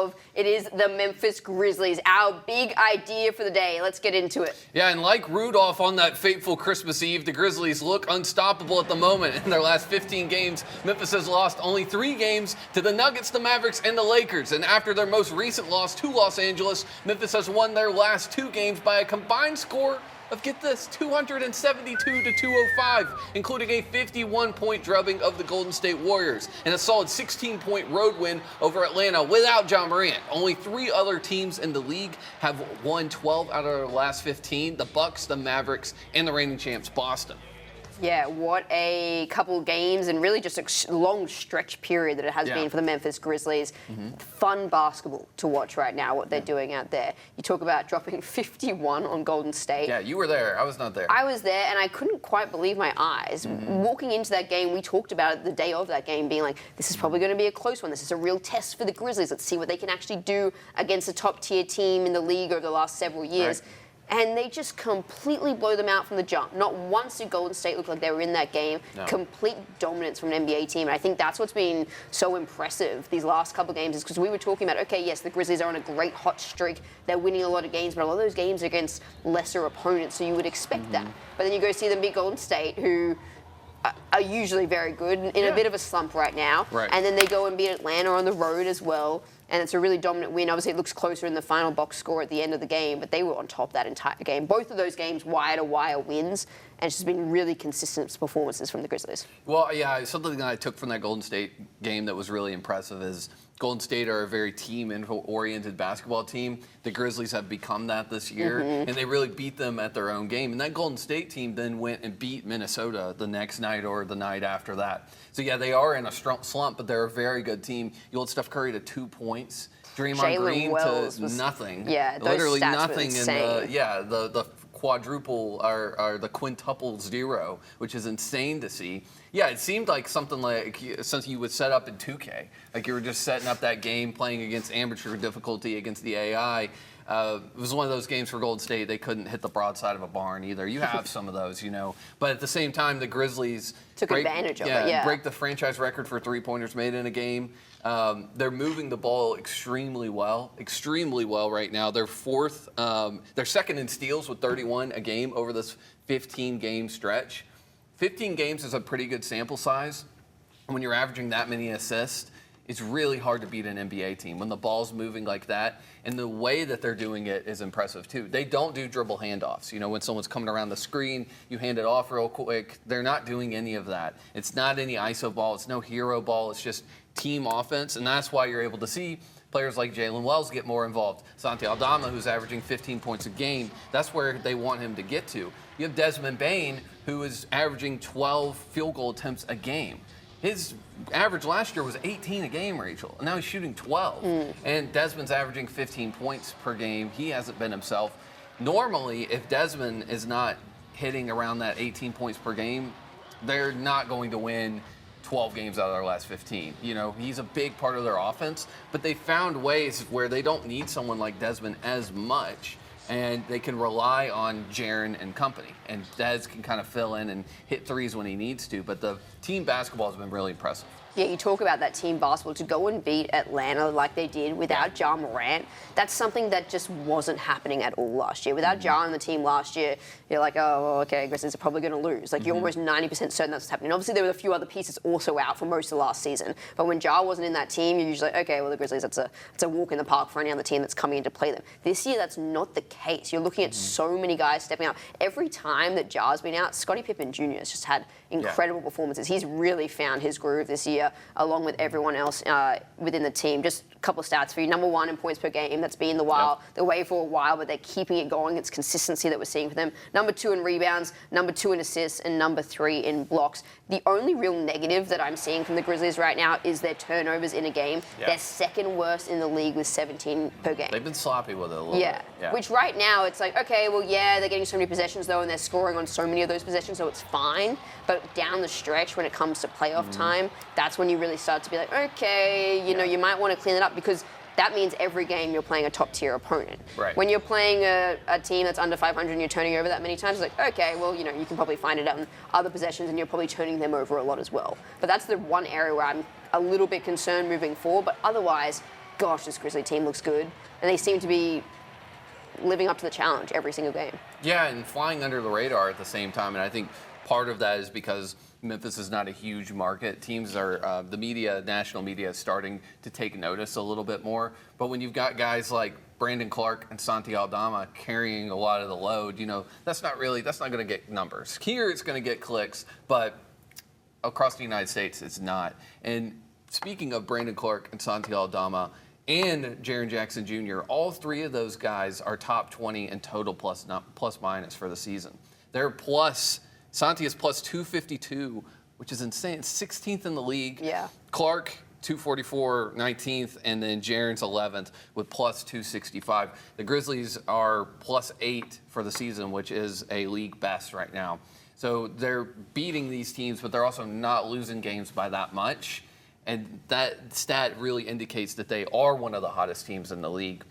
of. It is the Memphis Grizzlies, our big idea for the day. Let's get into it. Yeah, and like Rudolph on that fateful Christmas Eve, the Grizzlies look unstoppable at the moment. In their last 15 games, Memphis has lost only 3 games to the Nuggets, the Mavericks, and the Lakers. And after their most recent loss to Los Angeles, Memphis has won their last 2 games by a combined score of, get this, 272 to 205, including a 51-point drubbing of the Golden State Warriors and a solid 16-point road win over Atlanta without John Morant. Only 3 other teams in the league have won 12 out of their last 15, the Bucks, the Mavericks, and the reigning champs, Boston. Yeah, what a couple of games and really just a long stretch period that it has been for the Memphis Grizzlies. Fun basketball to watch right now, what they're doing out there. You talk about dropping 51 on Golden State. Yeah, you were there. I was not there. I was there, and I couldn't quite believe my eyes. Walking into that game, we talked about it the day of that game, being like, this is probably going to be a close one. This is a real test for the Grizzlies. Let's see what they can actually do against a top-tier team in the league over the last several years. Right. And they just completely blow them out from the jump. Not once did Golden State look like they were in that game. No. Complete dominance from an NBA team. And I think that's what's been so impressive these last couple of games, is because we were talking about, okay, yes, the Grizzlies are on a great hot streak. They're winning a lot of games, but a lot of those games are against lesser opponents, so you would expect that. But then you go see them beat Golden State, who are usually very good, in a bit of a slump right now. Right. And then they go and beat Atlanta on the road as well. And it's a really dominant win. Obviously, it looks closer in the final box score at the end of the game, but they were on top that entire game. Both of those games, wire-to-wire wins, and it's just been really consistent performances from the Grizzlies. Well, yeah, something that I took from that Golden State game that was really impressive is Golden State are a very team-oriented basketball team. The Grizzlies have become that this year, and they really beat them at their own game. And that Golden State team then went and beat Minnesota the next night or the night after that. So, yeah, they are in a strong slump, but they're a very good team. You hold Steph Curry to 2 points, Draymond Green to nothing. Yeah, those literally stats nothing were in insane. the quadruple or the quintuple 0, which is insane to see. Yeah, it seemed like something like something you would set up in 2K. Like you were just setting up that game, playing against amateur difficulty against the AI. It was one of those games for Golden State. They couldn't hit the broadside of a barn either. You have some of those, you know. But at the same time, the Grizzlies took advantage of it. Yeah, break the franchise record for 3-pointers made in a game. They're moving the ball extremely well right now. They're fourth. They're second in steals with 31 a game over this 15-game stretch. 15 games is a pretty good sample size. When you're averaging that many assists, it's really hard to beat an NBA team when the ball's moving like that. And the way that they're doing it is impressive, too. They don't do dribble handoffs. You know, when someone's coming around the screen, you hand it off real quick. They're not doing any of that. It's not any ISO ball. It's no hero ball. It's just team offense. And that's why you're able to see players like Jalen Wells get more involved. Santi Aldama, who's averaging 15 points a game, that's where they want him to get to. You have Desmond Bane, who is averaging 12 field goal attempts a game. His average last year was 18 a game, Rachel, and now he's shooting 12. And Desmond's averaging 15 points per game. He hasn't been himself. Normally, if Desmond is not hitting around that 18 points per game, they're not going to win 12 games out of their last 15. You know, he's a big part of their offense, but they found ways where they don't need someone like Desmond as much, and they can rely on Jaren and company. And Des can kind of fill in and hit threes when he needs to, but the team basketball has been really impressive. Yeah, you talk about that team basketball, to go and beat Atlanta like they did without Ja Morant. That's something that just wasn't happening at all last year. Without Ja on the team last year, you're like, oh, well, okay, Grizzlies are probably going to lose. Like, you're almost 90% certain that's what's happening. Obviously, there were a few other pieces also out for most of last season. But when Ja wasn't in that team, you're usually like, okay, well, the Grizzlies, it's a walk in the park for any other team that's coming in to play them. This year, that's not the case. You're looking at so many guys stepping up. Every time that Ja's been out, Scottie Pippen Jr. has just had incredible performances. He's really found his groove this year, along with everyone else within the team. Just a couple of stats for you. Number 1 in points per game. That's been the way for a while, but they're keeping it going. It's consistency that we're seeing for them. Number 2 in rebounds, number 2 in assists, and number 3 in blocks. The only real negative that I'm seeing from the Grizzlies right now is their turnovers in a game. They're second worst in the league with 17 per game. They've been sloppy with it a little bit. Yeah. Which right now, it's like, okay, well, yeah, they're getting so many possessions, though, and they're scoring on so many of those possessions, so it's fine. But down the stretch, when it comes to playoff time, that's when you really start to be like, okay, you know, you might want to clean it up, because that means every game you're playing a top-tier opponent. Right. When you're playing a team that's under 500 and you're turning over that many times, it's like, okay, well, you know, you can probably find it on other possessions, and you're probably turning them over a lot as well. But that's the one area where I'm a little bit concerned moving forward. But otherwise, gosh, this Grizzly team looks good. And they seem to be living up to the challenge every single game. Yeah, and flying under the radar at the same time. And I think part of that is because Memphis is not a huge market. Teams are, the media, national media is starting to take notice a little bit more. But when you've got guys like Brandon Clark and Santi Aldama carrying a lot of the load, that's not going to get numbers. Here it's going to get clicks, but across the United States, it's not. And speaking of Brandon Clark and Santi Aldama and Jaren Jackson Jr., all three of those guys are top 20 in total plus minus for the season. They're Santi is plus 252, which is insane. 16th in the league. Yeah. Clark, 244, 19th, and then Jaren's 11th with plus 265. The Grizzlies are plus 8 for the season, which is a league best right now. So they're beating these teams, but they're also not losing games by that much. And that stat really indicates that they are one of the hottest teams in the league.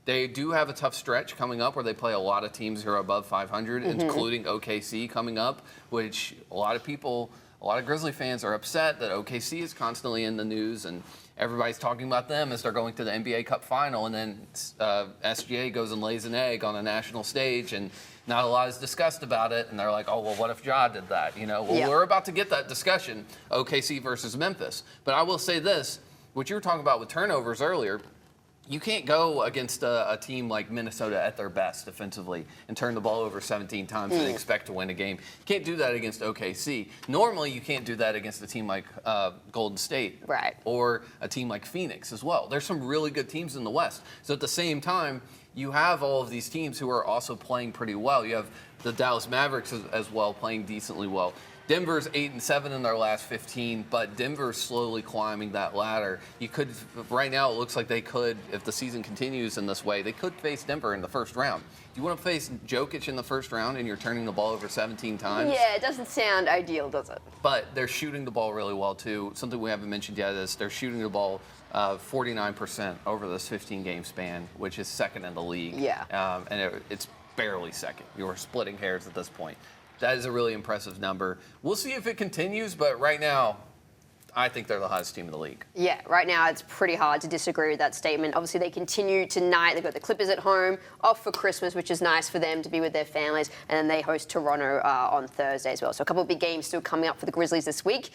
They do have a tough stretch coming up where they play a lot of teams who are above 500, including OKC coming up, which a lot of Grizzly fans are upset that OKC is constantly in the news, and everybody's talking about them as they're going to the NBA Cup final, and then SGA goes and lays an egg on a national stage, and not a lot is discussed about it, and they're like, oh, well, what if Ja did that? We're about to get that discussion, OKC versus Memphis. But I will say this, what you were talking about with turnovers earlier, you can't go against a team like Minnesota at their best defensively and turn the ball over 17 times and expect to win a game. You can't do that against OKC. Normally, you can't do that against a team like Golden State, right, or a team like Phoenix as well. There's some really good teams in the West. So at the same time, you have all of these teams who are also playing pretty well. You have the Dallas Mavericks as well playing decently well. Denver's 8-7 in their last 15, but Denver's slowly climbing that ladder. Right now, it looks like they could, if the season continues in this way, they could face Denver in the first round. Do you want to face Jokic in the first round and you're turning the ball over 17 times? Yeah, it doesn't sound ideal, does it? But they're shooting the ball really well, too. Something we haven't mentioned yet is they're shooting the ball 49% over this 15-game span, which is second in the league. Yeah. And it's barely second. You're splitting hairs at this point. That is a really impressive number. We'll see if it continues, but right now, I think they're the hottest team in the league. Yeah, right now it's pretty hard to disagree with that statement. Obviously, they continue tonight. They've got the Clippers at home, off for Christmas, which is nice for them to be with their families. And then they host Toronto on Thursday as well. So a couple of big games still coming up for the Grizzlies this week.